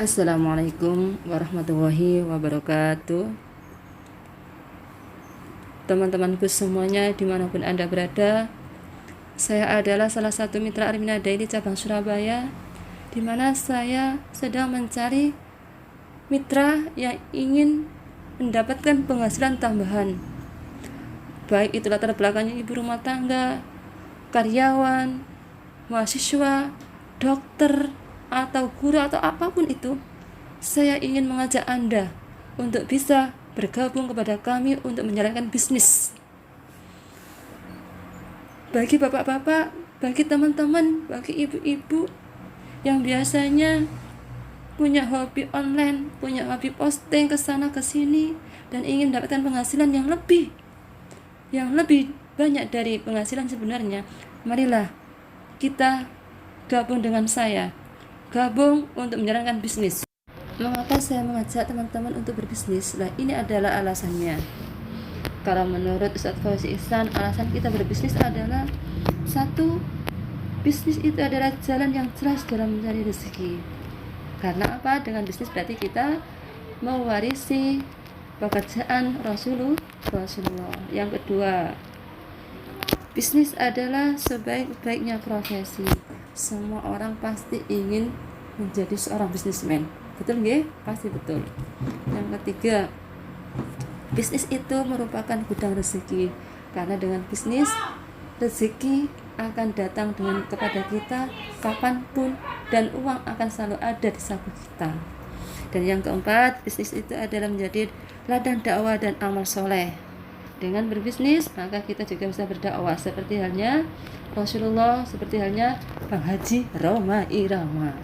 Assalamualaikum warahmatullahi wabarakatuh. Teman-temanku semuanya dimanapun Anda berada, saya adalah salah satu mitra Armina Daily cabang Surabaya, di mana saya sedang mencari mitra yang ingin mendapatkan penghasilan tambahan, baik itu latar belakangnya ibu rumah tangga, karyawan, mahasiswa, dokter, atau guru, atau apapun itu. Saya ingin mengajak Anda untuk bisa bergabung kepada kami untuk menjalankan bisnis. Bagi bapak-bapak, bagi teman-teman, bagi ibu-ibu yang biasanya punya hobi online, punya hobi posting ke sana ke sini, dan ingin mendapatkan penghasilan yang lebih banyak dari penghasilan sebenarnya, marilah kita gabung dengan saya, gabung untuk menjalankan bisnis. Mengapa saya mengajak teman-teman untuk berbisnis? Nah, ini adalah alasannya. Kalau menurut Ustadz Fauzi Ihsan, alasan kita berbisnis adalah satu, bisnis itu adalah jalan yang jelas dalam mencari rezeki. Karena apa? Dengan bisnis berarti kita mewarisi pekerjaan Rasulullah. Yang kedua, bisnis adalah sebaik-baiknya profesi. Semua orang pasti ingin menjadi seorang bisnismen. Betul nggih? Pasti betul. Yang ketiga, bisnis itu merupakan gudang rezeki. Karena dengan bisnis, rezeki akan datang kepada kita kapanpun, dan uang akan selalu ada di saku kita. Dan yang keempat, bisnis itu adalah menjadi ladang dakwah dan amal soleh. Dengan berbisnis, maka kita juga bisa berdakwah, seperti halnya Rasulullah, seperti halnya Bang Haji Roma Irama.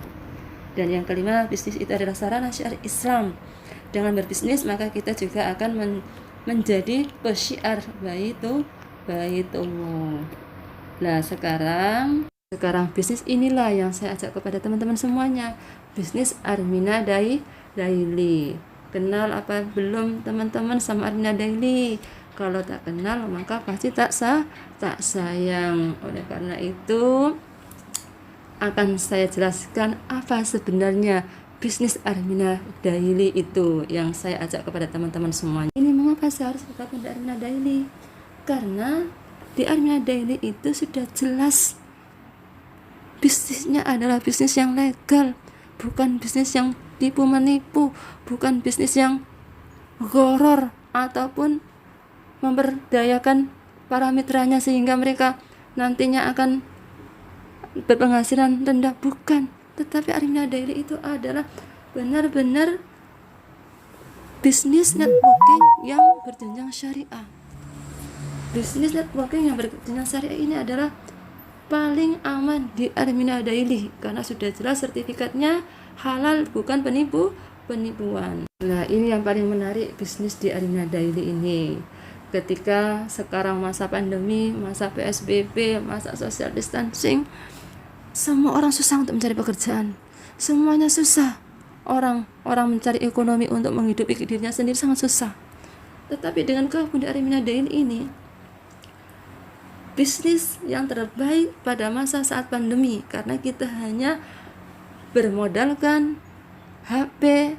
Dan yang kelima, bisnis itu adalah sarana syiar Islam. Dengan berbisnis, maka kita juga akan menjadi pesyiar Baitullah. Nah, sekarang bisnis inilah yang saya ajak kepada teman-teman semuanya. Bisnis Armina Daily. Kenal apa belum teman-teman sama Armina Daily? Kalau tak kenal, maka pasti tak sayang. Oleh karena itu, akan saya jelaskan apa sebenarnya bisnis Armina Daily itu yang saya ajak kepada teman-teman semuanya. Ini mengapa saya harus bergabung di Armina Daily? Karena di Armina Daily itu sudah jelas bisnisnya adalah bisnis yang legal, bukan bisnis yang tipu-menipu, bukan bisnis yang goror ataupun memberdayakan para mitranya sehingga mereka nantinya akan berpenghasilan rendah, bukan. Tetapi Armina Daily itu adalah benar-benar bisnis networking yang berjenjang syariah. Bisnis networking yang berjenjang syariah ini adalah paling aman di Armina Daily karena sudah jelas sertifikatnya halal, bukan penipuan. Nah, ini yang paling menarik bisnis di Armina Daily ini. Ketika sekarang masa pandemi, masa PSBB, masa social distancing, semua orang susah untuk mencari pekerjaan. Semuanya susah. Orang mencari ekonomi untuk menghidupi dirinya sendiri sangat susah. Tetapi dengan gabung di Armina Daily ini, bisnis yang terbaik pada masa saat pandemi, karena kita hanya bermodalkan HP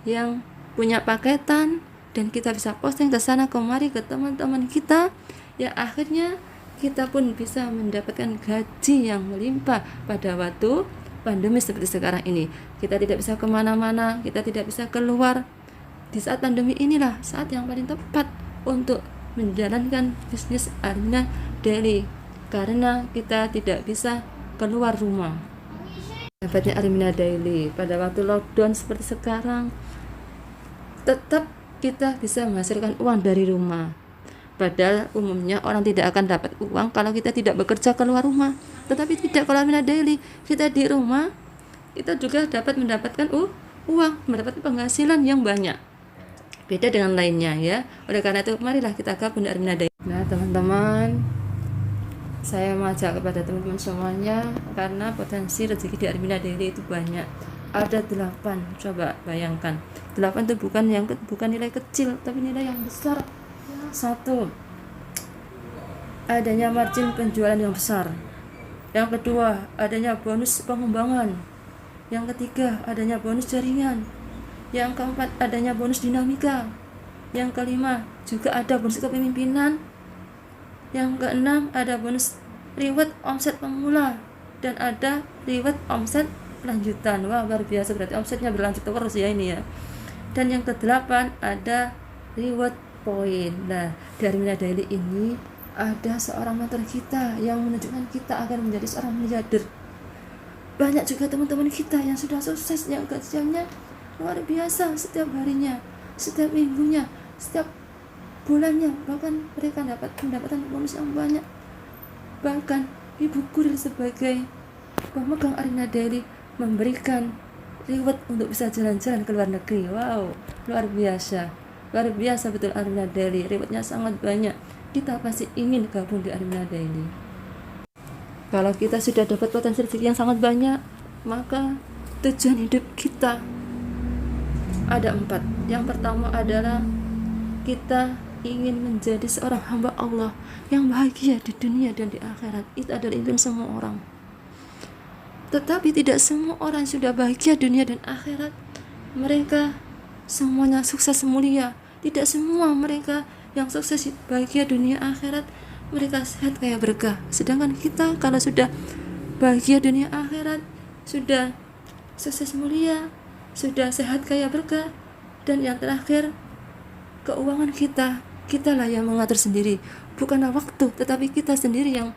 yang punya paketan, dan kita bisa posting ke sana kemari ke teman-teman kita, ya akhirnya kita pun bisa mendapatkan gaji yang melimpah pada waktu pandemi seperti sekarang ini. Kita tidak bisa kemana-mana, kita tidak bisa keluar. Di saat pandemi inilah saat yang paling tepat untuk menjalankan bisnis Armina Daily, karena kita tidak bisa keluar rumah. Hebatnya Armina Daily pada waktu lockdown seperti sekarang, tetap kita bisa menghasilkan uang dari rumah. Padahal umumnya orang tidak akan dapat uang kalau kita tidak bekerja keluar rumah. Tetapi tidak, kalau Armina Daily, kita di rumah, kita juga dapat mendapatkan uang, mendapatkan penghasilan yang banyak. Beda dengan lainnya ya. Oleh karena itu, marilah kita gabung di Armina Daily. Nah, teman-teman, saya mengajak kepada teman-teman semuanya karena potensi rezeki di Armina Daily itu banyak. Ada 8, coba bayangkan. 8 itu bukan nilai kecil, tapi nilai yang besar. Satu, adanya margin penjualan yang besar. Yang kedua, adanya bonus pengembangan. Yang ketiga, adanya bonus jaringan. Yang keempat, adanya bonus dinamika. Yang kelima, juga ada bonus kepemimpinan. Yang keenam, ada bonus reward omset pemula. Dan ada reward omset lanjutan. Wah, luar biasa, berarti omsetnya berlanjut terus ya ini ya. Dan yang kedelapan, ada reward point. Nah, dari Armina Daily ini ada seorang mentor kita yang menunjukkan kita akan menjadi seorang miliarder. Banyak juga teman-teman kita yang sudah sukses, yang gajiannya luar biasa setiap harinya, setiap minggunya, setiap bulannya, bahkan mereka dapat mendapatkan bonus yang banyak. Bahkan Ibu Kurir sebagai pemegang Armina Daily memberikan reward untuk bisa jalan-jalan ke luar negeri. Wow, luar biasa betul Armina Daily, rewardnya sangat banyak. Kita pasti ingin gabung di Armina Daily. Kalau kita sudah dapat potensi rezeki yang sangat banyak, maka tujuan hidup kita ada 4. Yang pertama adalah kita ingin menjadi seorang hamba Allah yang bahagia di dunia dan di akhirat. Itu adalah impian semua orang. Tetapi tidak semua orang sudah bahagia dunia dan akhirat. Mereka semuanya sukses mulia. Tidak semua mereka yang sukses bahagia dunia akhirat mereka sehat kaya berkah. Sedangkan kita kalau sudah bahagia dunia akhirat, sudah sukses mulia, sudah sehat kaya berkah, dan yang terakhir keuangan kitalah yang mengatur sendiri. Bukanlah waktu, tetapi kita sendiri yang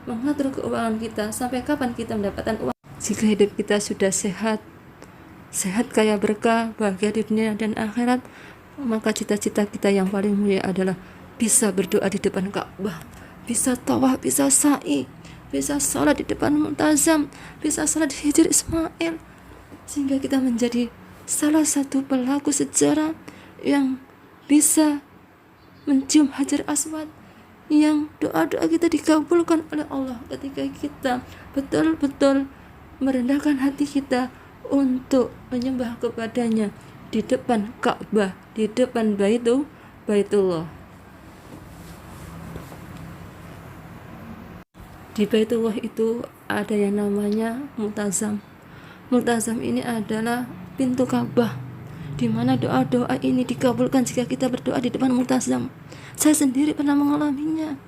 mengatur keuangan kita. Sampai kapan kita mendapatkan uang? Jika hidup kita sudah sehat kaya berkah, bahagia di dunia dan akhirat, maka cita-cita kita yang paling mulia adalah bisa berdoa di depan Ka'bah, bisa tawaf, bisa sa'i, bisa sholat di depan Mu'tazam, bisa sholat di Hijr Ismail, sehingga kita menjadi salah satu pelaku sejarah yang bisa mencium Hajar Aswad, yang doa-doa kita dikabulkan oleh Allah ketika kita betul-betul merendahkan hati kita untuk menyembah kepadanya di depan Ka'bah, di depan Baitullah. Di Baitullah itu ada yang namanya Mu'tazam. Mu'tazam ini adalah pintu Ka'bah, di mana doa-doa ini dikabulkan jika kita berdoa di depan Mu'tazam. Saya sendiri pernah mengalaminya.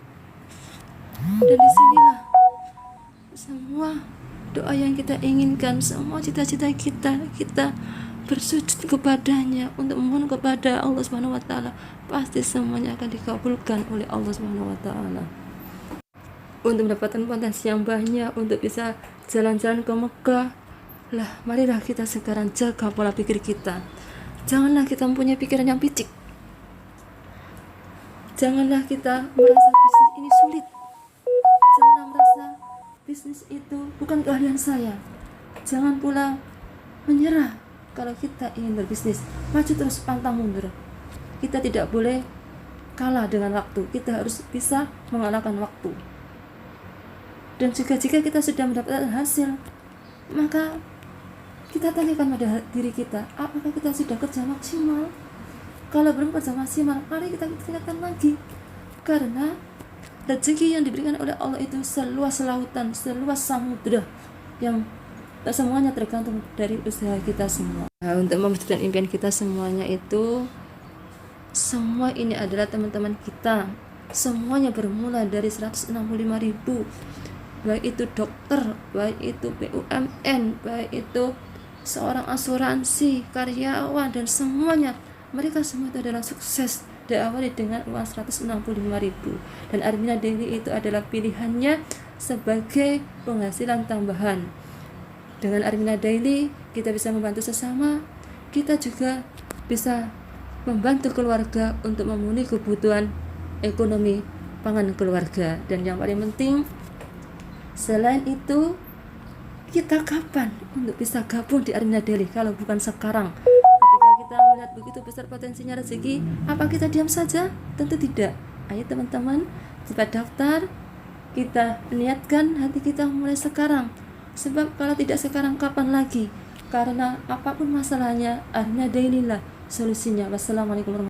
Dan disinilah semua doa yang kita inginkan, semua cita-cita kita bersujud kepadanya untuk memohon kepada Allah Subhanahu wa taala, pasti semuanya akan dikabulkan oleh Allah Subhanahu wa taala. Untuk mendapatkan potensi yang banyak, untuk bisa jalan-jalan ke Mekah, marilah kita sekarang jaga pola pikir kita. Janganlah kita mempunyai pikiran yang picik. Janganlah kita merasa bisnis ini sulit. Janganlah merasa bisnis itu bukan keahlian saya. Jangan pula menyerah kalau kita ingin berbisnis. Maju terus, pantang mundur. Kita tidak boleh kalah dengan waktu. Kita harus bisa mengalahkan waktu. Dan juga jika kita sudah mendapatkan hasil, maka kita tanyakan pada diri kita, apakah kita sudah kerja maksimal? Kalau belum kerja maksimal, mari kita tingkatkan lagi. Karena rezeki yang diberikan oleh Allah itu seluas lautan, seluas samudra, yang semuanya tergantung dari usaha kita semua. Nah, untuk mewujudkan impian kita semuanya itu, semua ini adalah teman-teman kita. Semuanya bermula dari 165.000, baik itu dokter, baik itu BUMN, baik itu seorang asuransi, karyawan, dan semuanya. Mereka semua itu adalah sukses diawali dengan uang 165.000. Dan Armina Daily itu adalah pilihannya sebagai penghasilan tambahan. Dengan Armina Daily kita bisa membantu sesama, kita juga bisa membantu keluarga untuk memenuhi kebutuhan ekonomi pangan keluarga. Dan yang paling penting, selain itu, kita kapan untuk bisa gabung di Armina Daily kalau bukan sekarang? Ketika kita melihat begitu besar potensinya rezeki, apa kita diam saja? Tentu tidak. Ayo teman-teman, cepat daftar. Kita niatkan hati kita mulai sekarang. Sebab kalau tidak sekarang, kapan lagi? Karena apapun masalahnya, Armina Daily lah solusinya. Wassalamualaikum warahmatullahi wabarakatuh.